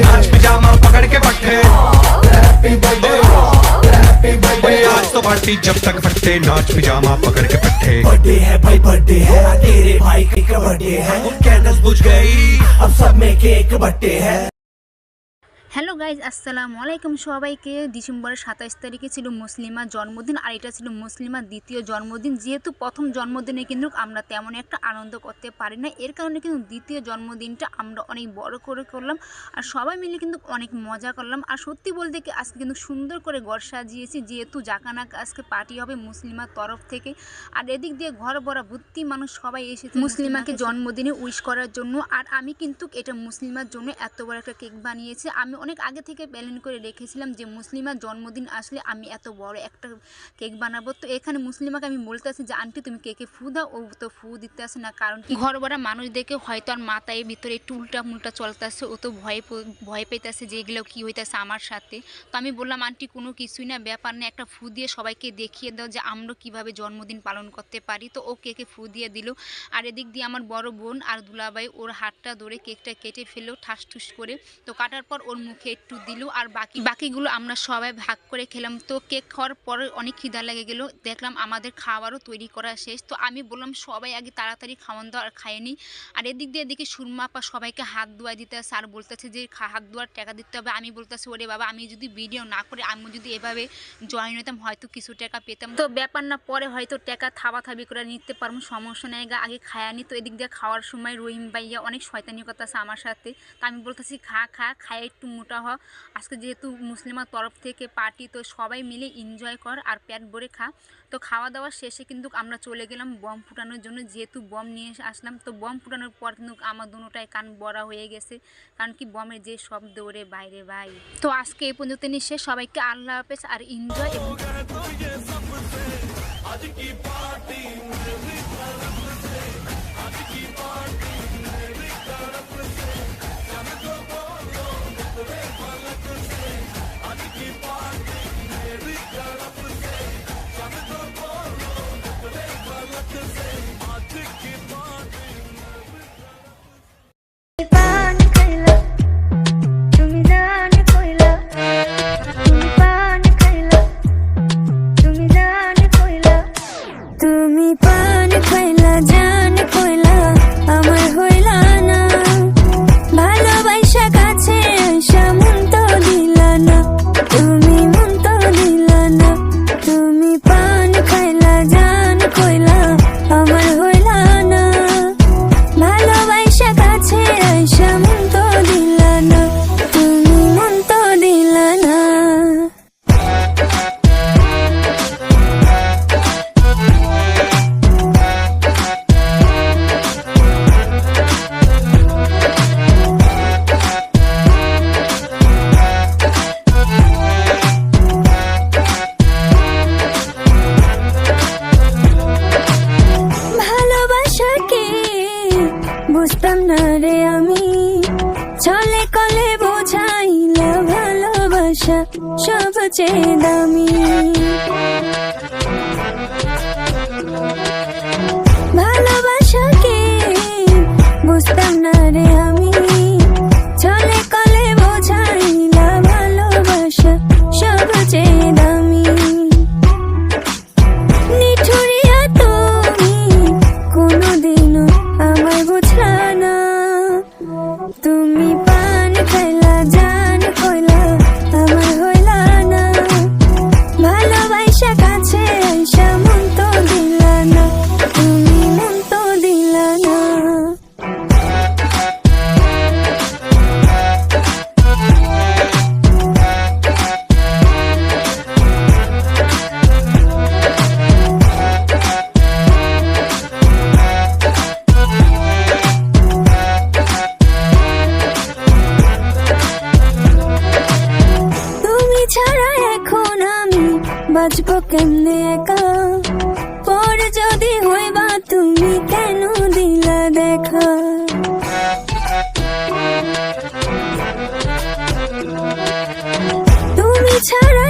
नाच पिजामा पकड़ के पट्टे आज तो पार्टी जब तक फट्टे नाच पिजामा पकड़ के पट्टे। बर्थडे है भाई बर्थडे है तेरे भाई का बर्थडे है कैंडल्स बुझ गई अब सब में केक बर्थडे है। হ্যালো গাইজ আসসালামু আলাইকুম সবাইকে। ডিসেম্বরের 27 তারিখে ছিল মুসলিমার জন্মদিন আর এটা ছিল মুসলিমার দ্বিতীয় জন্মদিন। যেহেতু প্রথম জন্মদিনে কিন্তু আমরা তেমন একটা আনন্দ করতে পারি না, এর কারণে কিন্তু দ্বিতীয় জন্মদিনটা আমরা অনেক বড় করে করলাম আর সবাই মিলে কিন্তু অনেক মজা করলাম। আর সত্যি বলতে কি আজকে কিন্তু সুন্দর করে ঘর সাজিয়েছি, যেহেতু জাকানাক আজকে পার্টি হবে মুসলিমার তরফ থেকে। আর এদিক দিয়ে ঘর ভরা ভর্তি মানুষ সবাই এসেছে মুসলিমাকে জন্মদিনে উইশ করার জন্য। আর আমি কিন্তু এটা মুসলিমার জন্য এত বড় একটা কেক বানিয়েছি। আমি অনেক আগে থেকে প্ল্যান করে রেখেছিলাম যে মুসলিমার জন্মদিন আসলে আমি এত বড় একটা কেক বানাবো। তো এখানে মুসলিমাকে আমি বলতে আসি যে আন্টি তুমি কেকে ফু দাও, ও তো ফু দিতে আসে না, কারণ ঘর ভরা মানুষ দেখে হয়তো আর মাথায় ভিতরে একটু উল্টা মুল্টা চলতেছে, ও তো ভয় পেতেছে যে এগুলো কী হইতেছে আমার সাথে। তো আমি বললাম আন্টি কোনো কিছুই না, ব্যাপার না, একটা ফু দিয়ে সবাইকে দেখিয়ে দাও যে আমরা কীভাবে জন্মদিন পালন করতে পারি। তো ও কেকে ফু দিয়ে দিল। আর এদিক দিয়ে আমার বড় বোন আর দুলাভাই ওর হাতটা ধরে কেকটা কেটে ফেললো ঠাস ঠুস করে। তো কাটার পর ওর মুখে একটু দিল আর বাকিগুলো আমরা সবাই ভাগ করে খেলাম। তো কেক খাওয়ার পরে অনেক খিদা লেগে গেল, দেখলাম আমাদের খাবারও তৈরি করা শেষ। তো আমি বললাম সবাই আগে তাড়াতাড়ি খাওয়ান দাও আর খাইয়ে নিই। আর এদিক দিয়ে এদিকে সুরমা আপা সবাইকে হাত ধোয়াই দিতে আসে আর বলতেছে যে হাত ধোয়ার টাকা দিতে হবে। আমি বলতেছি ওরে বাবা, আমি যদি ভিডিও না করে আমি যদি এভাবে জয়েন হইতাম হয়তো কিছু টাকা পেতাম। তো ব্যাপার না, পরে হয়তো টাকা থাবি করে নিতে পারবো, সমস্যা নেই, আগে খায় আনি। তো এদিক দিয়ে খাওয়ার সময় রহিম ভাইয়া অনেক শয়তানি করতেছে আমার সাথে। তো আমি বলতেছি খায় একটু মোটা হ, আজকে যেহেতু মুসলিমার তরফ থেকে পার্টি, তো সবাই মিলে এনজয় কর আর পেট ভরে খা। তো খাওয়া দাওয়া শেষে কিন্তু আমরা চলে গেলাম বম ফুটানোর জন্য, যেহেতু বম নিয়ে আসলাম। তো বম ফুটানোর পর কিন্তু আমার দুটোটাই কান বড়া হয়ে গেছে, কারণ কি বমের যে শব্দ ওরে বাইরে ভাই। তো আজকে এই পর্যন্ত নিয়ে সবাইকে আল্লাহ হাফেজ আর এনজয়। বুঝতাম না রে আমি, চলে কলে বোঝাইলা ভালোবাসা সবচেয়ে দামি। ভালোবাসাকে বুঝতাম না রে আমি, চলে কলে বোঝাইলা ভালোবাসা সবচেয়ে দামি। নিঠুরিয়া তুমি কোনোদিনও আমায় বুঝলা না, তুমি পান খাইলা জান কইলা আমার হইলা না। ভালোবাসা কাছে আইসা মন তো দিলা না, তুমি মন তো দিলা না। ছাড়া এখন আমি বাঁচবো কেমনে একা, পর যদি হইবা তুমি কেন দিলা দেখা। তুমি ছাড়া